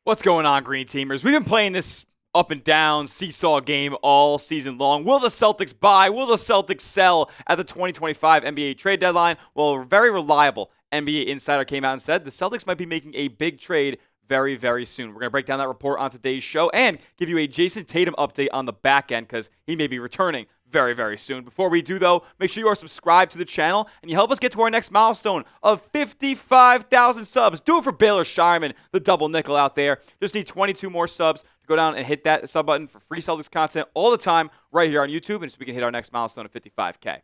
What's going on, Green Teamers? We've been playing this up and down seesaw game all season long. Will the Celtics buy? Will the Celtics sell at the 2025 NBA trade deadline? Well, a very reliable NBA insider came out and said the Celtics might be making a big trade very, very soon. We're going to break down that report on today's show and give you a Jayson Tatum update on the back end because he may be returning very, very soon. Before we do, though, make sure you are subscribed to the channel and you help us get to our next milestone of 55,000 subs. Do it for Baylor Shireman, the double nickel out there. Just need 22 more subs to go down and hit that sub button for free Celtics content all the time right here on YouTube, and so we can hit our next milestone of 55K.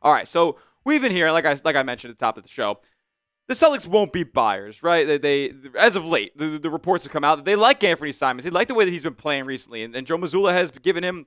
All right, so we've been here, like I mentioned at the top of the show, the Celtics won't be buyers, right? They as of late, the reports have come out that they like Anfernee Simons. They like the way that he's been playing recently, and Joe Mazzulla has given him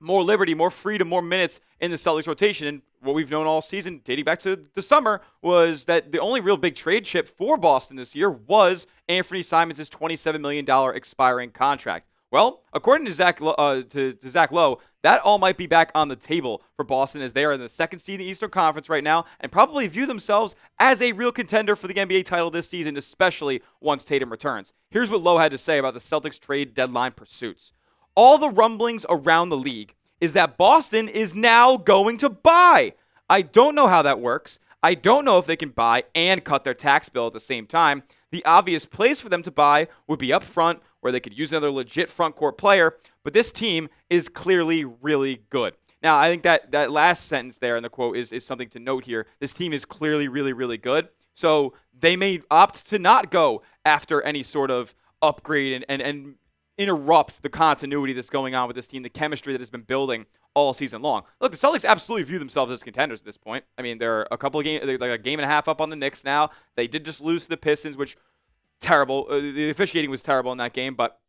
more liberty, more freedom, more minutes in the Celtics rotation. And what we've known all season, dating back to the summer, was that the only real big trade chip for Boston this year was Anfernee Simons' $27 million expiring contract. Well, according to Zach Lowe, that all might be back on the table for Boston as they are in the second seed in the Eastern Conference right now and probably view themselves as a real contender for the NBA title this season, especially once Tatum returns. Here's what Lowe had to say about the Celtics trade deadline pursuits. All the rumblings around the league is that Boston is now going to buy. I don't know how that works. I don't know if they can buy and cut their tax bill at the same time. The obvious place for them to buy would be up front, where they could use another legit front court player, but this team is clearly really good. Now, I think that last sentence there in the quote is something to note here. This team is clearly really, really good, so they may opt to not go after any sort of upgrade and interrupt the continuity that's going on with this team, the chemistry that has been building all season long. Look, the Celtics absolutely view themselves as contenders at this point. I mean, they're a couple of games, they're like a game and a half up on the Knicks now. They did just lose to the Pistons, which terrible. The officiating was terrible in that game, but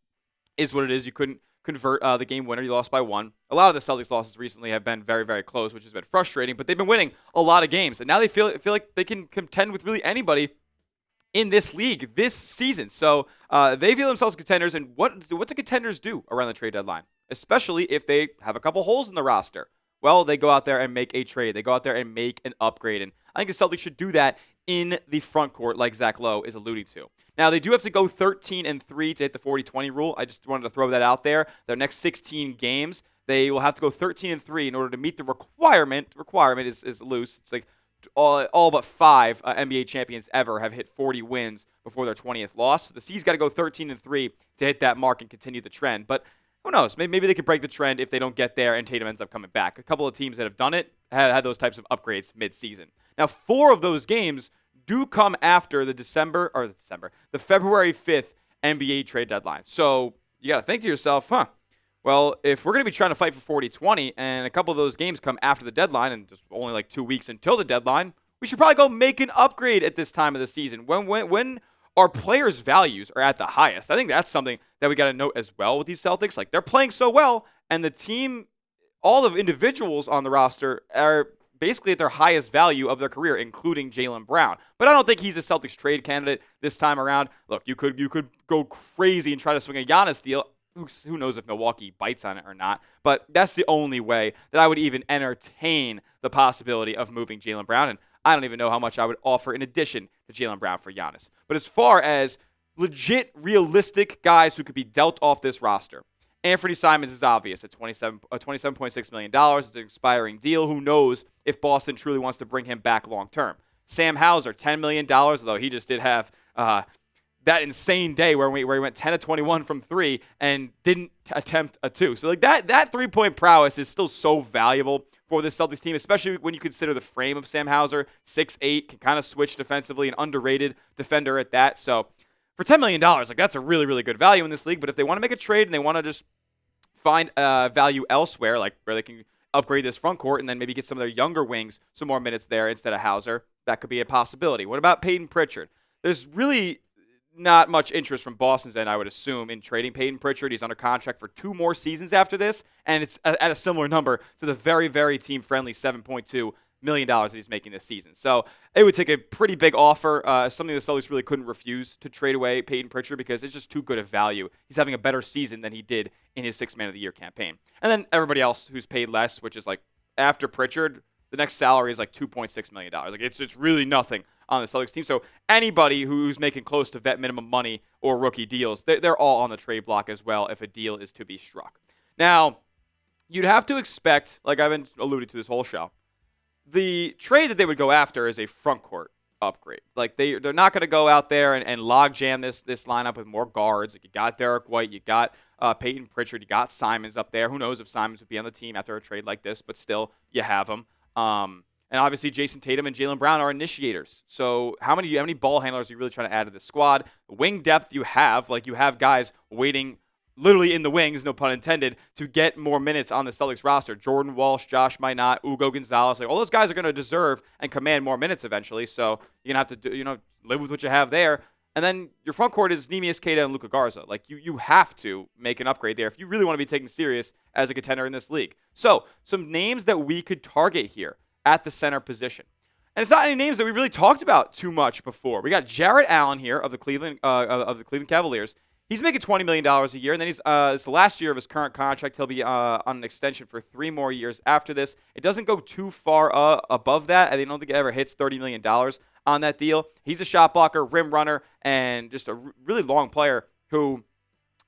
is what it is. You couldn't convert the game winner. You lost by one. A lot of the Celtics losses recently have been very, very close, which has been frustrating, but they've been winning a lot of games, and now they feel like they can contend with really anybody in this league this season. So they feel themselves contenders, and what do contenders do around the trade deadline, especially if they have a couple holes in the roster? Well, they go out there and make a trade. They go out there and make an upgrade, and I think the Celtics should do that in the front court like Zach Lowe is alluding to. Now, they do have to go 13-3 to hit the 40-20 rule. I just wanted to throw that out there. Their next 16 games, they will have to go 13-3 in order to meet the requirement. The requirement is loose. It's like all but 5 NBA champions ever have hit 40 wins before their 20th loss. So the C's got to go 13-3 to hit that mark and continue the trend. But who knows? Maybe they could break the trend if they don't get there and Tatum ends up coming back. A couple of teams that have done it had those types of upgrades mid-season. Now, 4 of those games do come after the February 5th NBA trade deadline. So you got to think to yourself, well, if we're going to be trying to fight for 40-20 and a couple of those games come after the deadline and just only like 2 weeks until the deadline, we should probably go make an upgrade at this time of the season when our players' values are at the highest. I think that's something that we got to note as well with these Celtics. Like, they're playing so well, and the team, all of individuals on the roster are basically at their highest value of their career, including Jaylen Brown. But I don't think he's a Celtics trade candidate this time around. Look, you could go crazy and try to swing a Giannis deal. Who knows if Milwaukee bites on it or not, but that's the only way that I would even entertain the possibility of moving Jaylen Brown, and I don't even know how much I would offer in addition to Jaylen Brown for Giannis. But as far as legit, realistic guys who could be dealt off this roster, Anfernee Simons is obvious at $27.6 million. It's an expiring deal. Who knows if Boston truly wants to bring him back long term. Sam Hauser, $10 million, although he just did have that insane day where he went 10-21 from 3 and didn't attempt a 2. So like that three-point prowess is still so valuable for this Celtics team, especially when you consider the frame of Sam Hauser, 6'8", can kind of switch defensively, an underrated defender at that. So for $10 million, like that's a really, really good value in this league. But if they want to make a trade and they want to just find value elsewhere, like where they can upgrade this front court and then maybe get some of their younger wings some more minutes there instead of Hauser, that could be a possibility. What about Peyton Pritchard? There's really not much interest from Boston's end, I would assume, in trading Peyton Pritchard. He's under contract for 2 more seasons after this, and it's at a similar number to the very, very team-friendly $7.2 million that he's making this season. So it would take a pretty big offer, something the Celtics really couldn't refuse to trade away Peyton Pritchard because it's just too good of value. He's having a better season than he did in his 6 Man of the Year campaign. And then everybody else who's paid less, which is like after Pritchard, the next salary is like $2.6 million. Like it's really nothing on the Celtics team. So anybody who's making close to vet minimum money or rookie deals, they're all on the trade block as well if a deal is to be struck. Now, you'd have to expect, like I've been alluding to this whole show, the trade that they would go after is a front court upgrade. Like they're not going to go out there and log jam this lineup with more guards. Like you got Derek White, you got Peyton Pritchard, you got Simons up there. Who knows if Simons would be on the team after a trade like this, but still you have him. And obviously Jayson Tatum and Jaylen Brown are initiators. So how many ball handlers are you really trying to add to the squad? The wing depth you have guys waiting literally in the wings, no pun intended, to get more minutes on the Celtics roster. Jordan Walsh, Josh Minott, Ugo Gonzalez, like all those guys are going to deserve and command more minutes eventually. So you're going to have to live with what you have there. And then your front court is Neemias Queta and Luka Garza. Like you have to make an upgrade there if you really want to be taken serious as a contender in this league. So some names that we could target here at the center position. And it's not any names that we really talked about too much before. We got Jarrett Allen here of the Cleveland Cavaliers. He's making $20 million a year, and then it's the last year of his current contract. He'll be on an extension for 3 more years after this. It doesn't go too far above that. I don't think it ever hits $30 million on that deal. He's a shot blocker, rim runner, and just a really long player who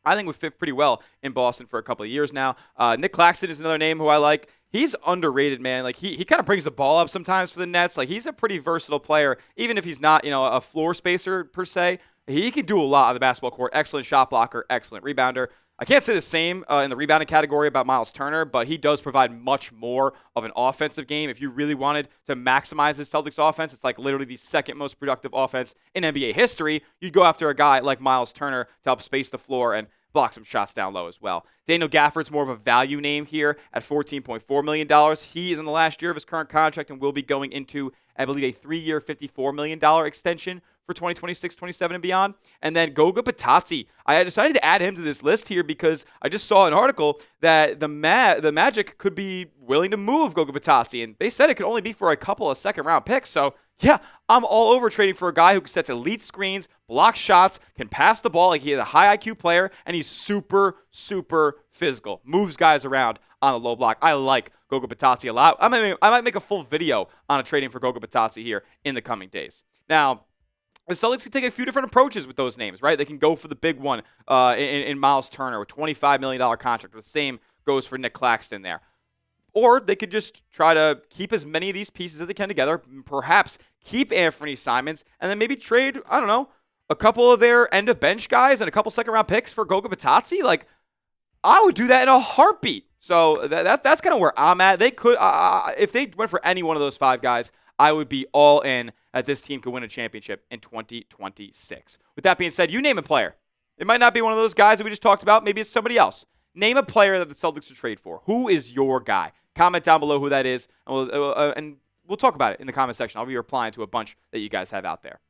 I think would fit pretty well in Boston for a couple of years now. Nic Claxton is another name who I like. He's underrated, man. Like he kind of brings the ball up sometimes for the Nets. Like he's a pretty versatile player, even if he's not, a floor spacer per se. He can do a lot on the basketball court. Excellent shot blocker, excellent rebounder. I can't say the same in the rebounding category about Myles Turner, but he does provide much more of an offensive game. If you really wanted to maximize the Celtics offense, it's like literally the second most productive offense in NBA history. You'd go after a guy like Myles Turner to help space the floor and block some shots down low as well. Daniel Gafford's more of a value name here at $14.4 million. He is in the last year of his current contract and will be going into, I believe, a 3-year, $54 million extension for 2026, 27, and beyond. And then Goga Bitadze. I decided to add him to this list here because I just saw an article that the Magic could be willing to move Goga Bitadze, and they said it could only be for a couple of second-round picks. So, yeah, I'm all over trading for a guy who sets elite screens, blocks shots, can pass the ball. Like he is a high IQ player, and he's super, super physical. Moves guys around on a low block. I like Goga Bitadze a lot. I might make a full video on a trading for Goga Bitadze here in the coming days. Now, the Celtics can take a few different approaches with those names, right? They can go for the big one in Myles Turner with $25 million contract. The same goes for Nic Claxton there. Or they could just try to keep as many of these pieces as they can together, perhaps keep Anfernee Simons, and then maybe trade, I don't know, a couple of their end-of-bench guys and a couple second-round picks for Goga Bitadze. Like, I would do that in a heartbeat. So that's kind of where I'm at. They could, if they went for any one of those 5 guys, I would be all in that this team could win a championship in 2026. With that being said, you name a player. It might not be one of those guys that we just talked about. Maybe it's somebody else. Name a player that the Celtics should trade for. Who is your guy? Comment down below who that is, and we'll talk about it in the comment section. I'll be replying to a bunch that you guys have out there.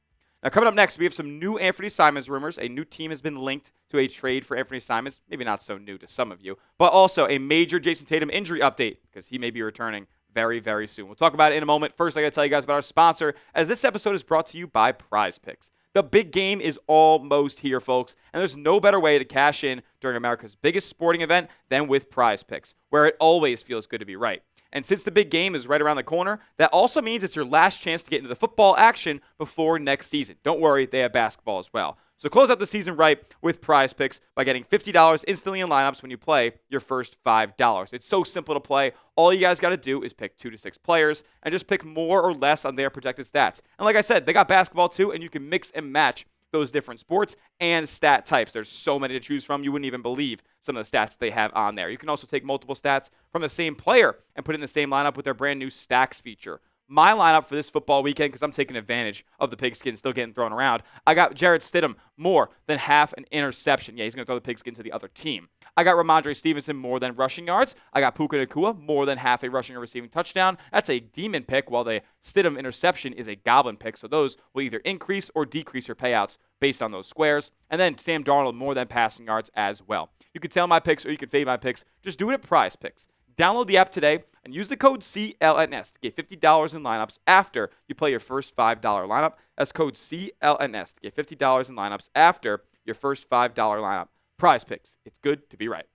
Now, coming up next, we have some new Anfernee Simons rumors. A new team has been linked to a trade for Anfernee Simons. Maybe not so new to some of you, but also a major Jayson Tatum injury update because he may be returning very, very soon. We'll talk about it in a moment. First, I got to tell you guys about our sponsor, as this episode is brought to you by Prize Picks. The big game is almost here, folks, and there's no better way to cash in during America's biggest sporting event than with Prize Picks, where it always feels good to be right. And since the big game is right around the corner, that also means it's your last chance to get into the football action before next season. Don't worry, they have basketball as well. So close out the season right with Prize Picks by getting $50 instantly in lineups when you play your first $5. It's so simple to play. All you guys got to do is pick 2 to 6 players and just pick more or less on their projected stats. And like I said, they got basketball too, and you can mix and match those different sports and stat types. There's so many to choose from. You wouldn't even believe some of the stats they have on there. You can also take multiple stats from the same player and put it in the same lineup with their brand new Stacks feature. My lineup for this football weekend, because I'm taking advantage of the pigskin still getting thrown around, I got Jarrett Stidham more than half an interception. Yeah, he's going to throw the pigskin to the other team. I got Ramondre Stevenson more than rushing yards. I got Puka Nacua more than half a rushing or receiving touchdown. That's a demon pick, while the Stidham interception is a goblin pick. So those will either increase or decrease your payouts based on those squares. And then Sam Darnold more than passing yards as well. You can tail my picks or you can fade my picks. Just do it at Prize Picks. Download the app today and use the code CLNS to get $50 in lineups after you play your first $5 lineup. That's code CLNS to get $50 in lineups after your first $5 lineup. Prize Picks. It's good to be right.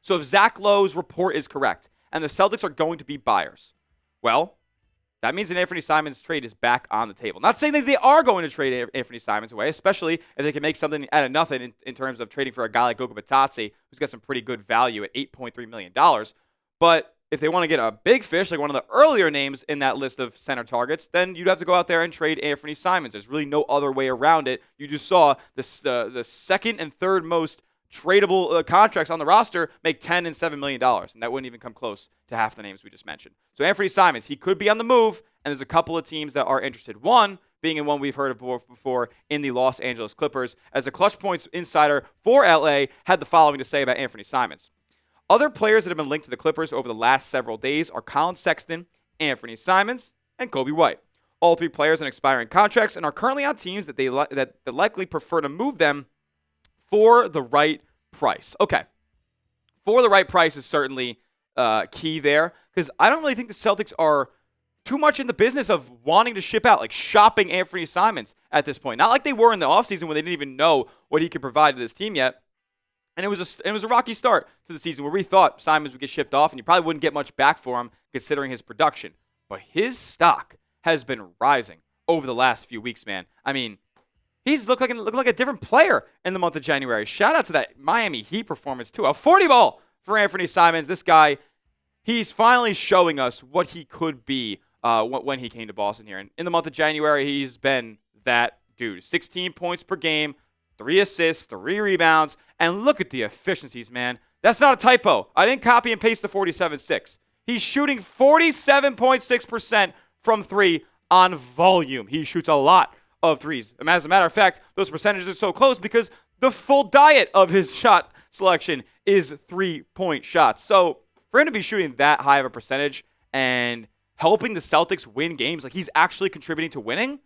So if Zach Lowe's report is correct and the Celtics are going to be buyers, well, that means an Anfernee Simons trade is back on the table. Not saying that they are going to trade Anfernee Simons away, especially if they can make something out of nothing in terms of trading for a guy like Goga Bitadze, who's got some pretty good value at $8.3 million. But if they want to get a big fish, like one of the earlier names in that list of center targets, then you'd have to go out there and trade Anfernee Simons. There's really no other way around it. You just saw the second and third most tradable contracts on the roster make $10 and $7 million, and that wouldn't even come close to half the names we just mentioned. So Anfernee Simons, he could be on the move, and there's a couple of teams that are interested. One being in one we've heard of before in the Los Angeles Clippers, as a Clutch Points insider for LA had the following to say about Anfernee Simons. Other players that have been linked to the Clippers over the last several days are Collin Sexton, Anfernee Simons, and Coby White. All three players on expiring contracts and are currently on teams that likely prefer to move them for the right price. Okay. For the right price is certainly key there, because I don't really think the Celtics are too much in the business of wanting to ship out, like shopping Anfernee Simons at this point. Not like they were in the offseason when they didn't even know what he could provide to this team yet. And it was a rocky start to the season where we thought Simons would get shipped off and you probably wouldn't get much back for him considering his production. But his stock has been rising over the last few weeks, man. I mean, he's looking like a different player in the month of January. Shout out to that Miami Heat performance, too. A 40 ball for Anfernee Simons. This guy, he's finally showing us what he could be when he came to Boston here. And in the month of January, he's been that dude. 16 points per game, 3 assists, 3 rebounds. And look at the efficiencies, man. That's not a typo. I didn't copy and paste the 47.6. He's shooting 47.6% from 3 on volume. He shoots a lot of threes. And as a matter of fact, those percentages are so close because the full diet of his shot selection is 3-point shots. So for him to be shooting that high of a percentage and helping the Celtics win games, like he's actually contributing to winning,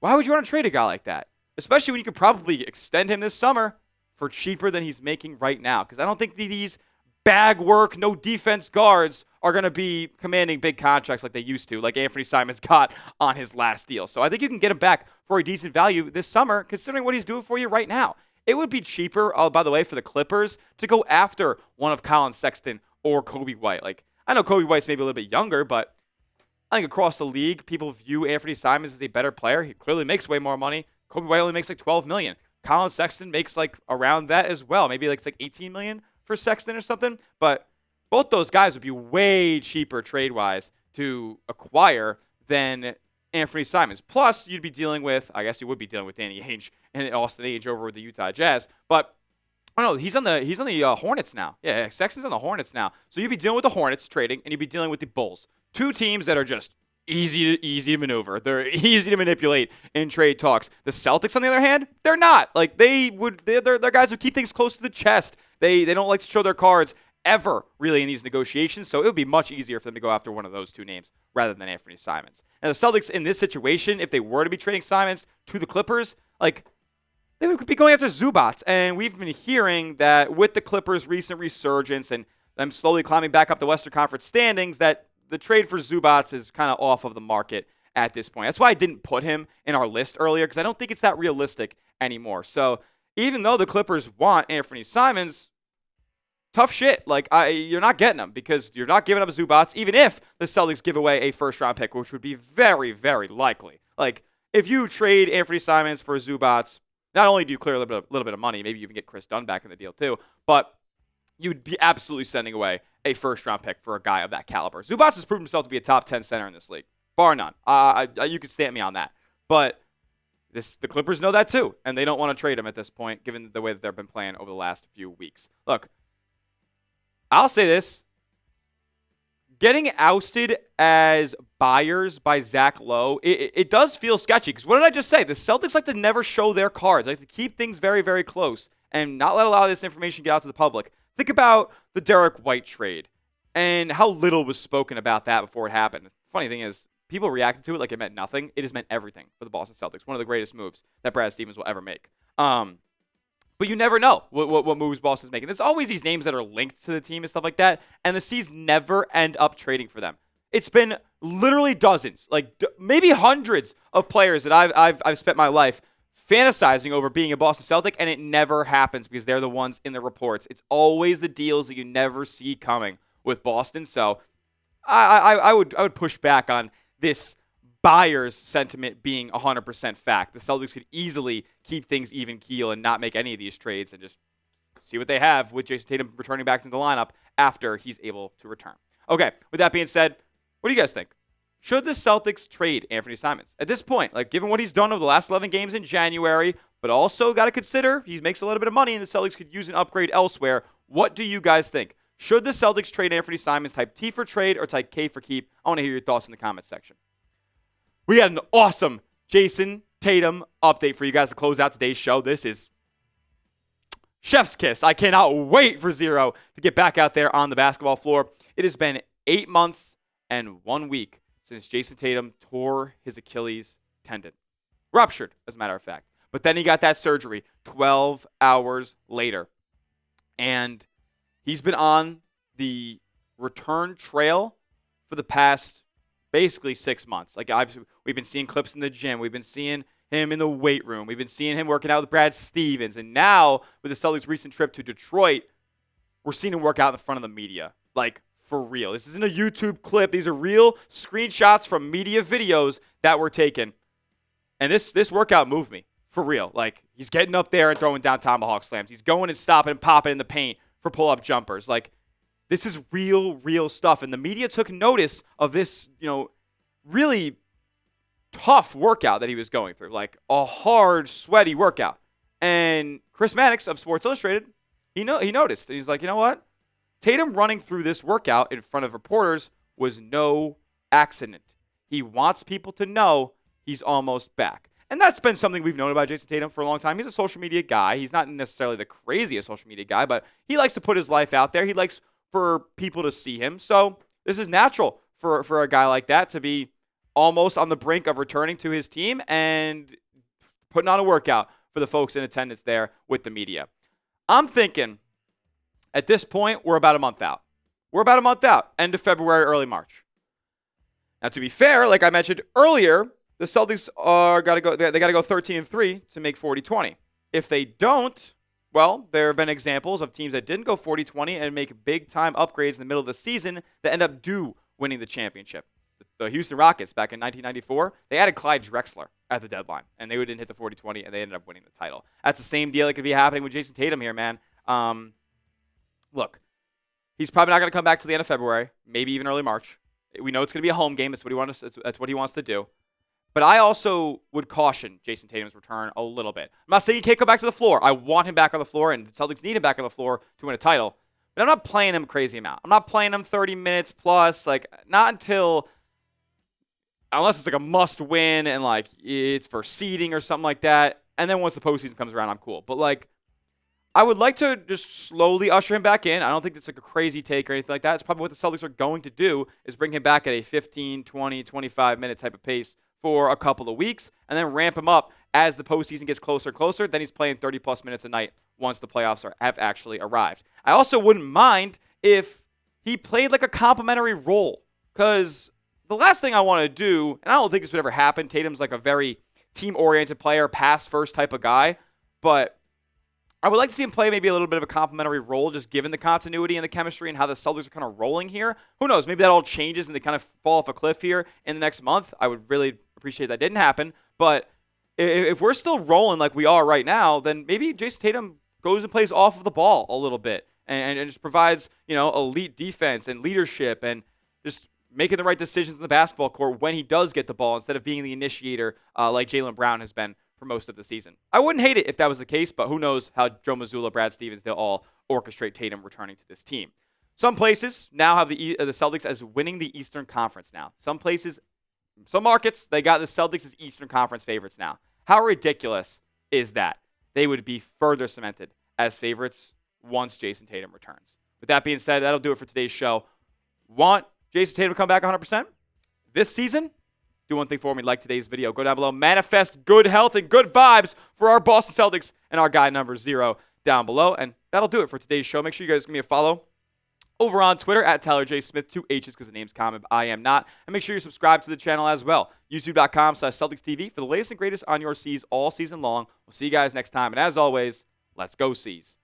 why would you want to trade a guy like that? Especially when you could probably extend him this summer for cheaper than he's making right now. Because I don't think these bag work, no defense guards are going to be commanding big contracts like they used to, like Anfernee Simons got on his last deal. So I think you can get him back for a decent value this summer, considering what he's doing for you right now. It would be cheaper, by the way, for the Clippers to go after one of Collin Sexton or Coby White. Like, I know Coby White's maybe a little bit younger, but I think across the league, people view Anfernee Simons as a better player. He clearly makes way more money. Coby White only makes like $12 million. Collin Sexton makes like around that as well. Maybe like it's like $18 million for Sexton or something. But both those guys would be way cheaper trade-wise to acquire than Anfernee Simons. Plus, you'd be dealing with, I guess you would be dealing with Danny Ainge and Austin Ainge over with the Utah Jazz. But I don't know, he's on the Hornets now. Yeah, Sexton's on the Hornets now. So you'd be dealing with the Hornets trading, and you'd be dealing with the Bulls. Two teams that are just easy to maneuver. They're easy to manipulate in trade talks. The Celtics, on the other hand, they're not. Like they're guys who keep things close to the chest. They don't like to show their cards ever really in these negotiations. So it would be much easier for them to go after one of those two names rather than Anfernee Simons. And the Celtics in this situation, if they were to be trading Simons to the Clippers, like they would be going after Zubats. And we've been hearing that with the Clippers' recent resurgence and them slowly climbing back up the Western Conference standings, that the trade for Zubats is kind of off of the market at this point. That's why I didn't put him in our list earlier, because I don't think it's that realistic anymore. So even though the Clippers want Anfernee Simons, tough shit. Like you're not getting him because you're not giving up Zubats, even if the Celtics give away a first-round pick, which would be very, very likely. Like if you trade Anfernee Simons for Zubats, not only do you clear a little bit of money, maybe you even get Chris Dunn back in the deal too, but you'd be absolutely sending away a first-round pick for a guy of that caliber. Zubats has proven himself to be a top 10 center in this league, bar none. You could stamp me on that. But the Clippers know that too, and they don't want to trade him at this point, given the way that they've been playing over the last few weeks. Look, I'll say this. Getting ousted as buyers by Zach Lowe, it does feel sketchy. Because what did I just say? The Celtics like to never show their cards. They like to keep things very, very close and not let a lot of this information get out to the public. Think about the Derek White trade and how little was spoken about that before it happened. Funny thing is, people reacted to it like it meant nothing. It has meant everything for the Boston Celtics. One of the greatest moves that Brad Stevens will ever make. But you never know what moves Boston's making. There's always these names that are linked to the team and stuff like that, and the C's never end up trading for them. It's been literally dozens, like maybe hundreds of players that I've spent my life fantasizing over being a Boston Celtic, and it never happens because they're the ones in the reports. It's always the deals that you never see coming with Boston. So I would push back on this buyer's sentiment being 100% fact. The Celtics could easily keep things even keel and not make any of these trades and just see what they have with Jayson Tatum returning back into the lineup after he's able to return. Okay, with that being said, what do you guys think? Should the Celtics trade Anfernee Simons? At this point, like given what he's done over the last 11 games in January, but also got to consider he makes a little bit of money and the Celtics could use an upgrade elsewhere. What do you guys think? Should the Celtics trade Anfernee Simons, type T for trade or type K for keep? I want to hear your thoughts in the comments section. We got an awesome Jayson Tatum update for you guys to close out today's show. This is chef's kiss. I cannot wait for Zero to get back out there on the basketball floor. It has been 8 months and 1 week since Jayson Tatum tore his Achilles tendon. Ruptured, as a matter of fact. But then he got that surgery 12 hours later. And he's been on the return trail for the past basically 6 months. Like we've been seeing clips in the gym. We've been seeing him in the weight room. We've been seeing him working out with Brad Stevens. And now, with the Celtics' recent trip to Detroit, we're seeing him work out in front of the media. Like, for real. This isn't a YouTube clip. These are real screenshots from media videos that were taken. And this workout moved me. For real. Like, he's getting up there and throwing down tomahawk slams. He's going and stopping and popping in the paint for pull-up jumpers. Like, this is real stuff. And the media took notice of this, really tough workout that he was going through. Like, a hard, sweaty workout. And Chris Mannix of Sports Illustrated, he noticed. And he's like, you know what? Tatum running through this workout in front of reporters was no accident. He wants people to know he's almost back. And that's been something we've known about Jayson Tatum for a long time. He's a social media guy. He's not necessarily the craziest social media guy, but he likes to put his life out there. He likes for people to see him. So this is natural for a guy like that to be almost on the brink of returning to his team and putting on a workout for the folks in attendance there with the media. I'm thinking at this point, we're about a month out. End of February, early March. Now, to be fair, like I mentioned earlier, the Celtics they got to go 13-3 to make 40-20. If they don't, well, there have been examples of teams that didn't go 40-20 and make big-time upgrades in the middle of the season that end up winning the championship. The Houston Rockets back in 1994, they added Clyde Drexler at the deadline, and they didn't hit the 40-20, and they ended up winning the title. That's the same deal that could be happening with Jayson Tatum here, man. Look, he's probably not going to come back to the end of February, maybe even early March. We know it's going to be a home game. That's what he wants to do. But I also would caution Jayson Tatum's return a little bit. I'm not saying he can't go back to the floor. I want him back on the floor, and the Celtics need him back on the floor to win a title. But I'm not playing him a crazy amount. I'm not playing him 30 minutes plus, not unless it's like a must win and like it's for seeding or something like that. And then once the postseason comes around, I'm cool. But I would like to just slowly usher him back in. I don't think it's like a crazy take or anything like that. It's probably what the Celtics are going to do is bring him back at a 15, 20, 25-minute type of pace for a couple of weeks and then ramp him up as the postseason gets closer and closer. Then he's playing 30-plus minutes a night once the playoffs have actually arrived. I also wouldn't mind if he played like a complimentary role because the last thing I want to do, and I don't think this would ever happen, Tatum's like a very team-oriented player, pass-first type of guy, but I would like to see him play maybe a little bit of a complimentary role, just given the continuity and the chemistry and how the Celtics are kind of rolling here. Who knows? Maybe that all changes and they kind of fall off a cliff here in the next month. I would really appreciate that didn't happen. But if we're still rolling like we are right now, then maybe Jayson Tatum goes and plays off of the ball a little bit and just provides, elite defense and leadership and just making the right decisions in the basketball court when he does get the ball instead of being the initiator like Jaylen Brown has been for most of the season. I wouldn't hate it if that was the case, but who knows how Joe Mazzulla, Brad Stevens, they'll all orchestrate Tatum returning to this team. Some places now have the Celtics as winning the Eastern Conference now. Some markets, they got the Celtics as Eastern Conference favorites now. How ridiculous is that? They would be further cemented as favorites once Jayson Tatum returns. With that being said, that'll do it for today's show. Want Jayson Tatum to come back 100% this season? Do one thing for me, like today's video. Go down below, manifest good health and good vibes for our Boston Celtics and our guy number 0 down below. And that'll do it for today's show. Make sure you guys give me a follow over on Twitter at Tyler J. Smith, 2 H's because the name's common, but I am not. And make sure you subscribe to the channel as well. YouTube.com/Celtics TV for the latest and greatest on your C's all season long. We'll see you guys next time. And as always, let's go C's.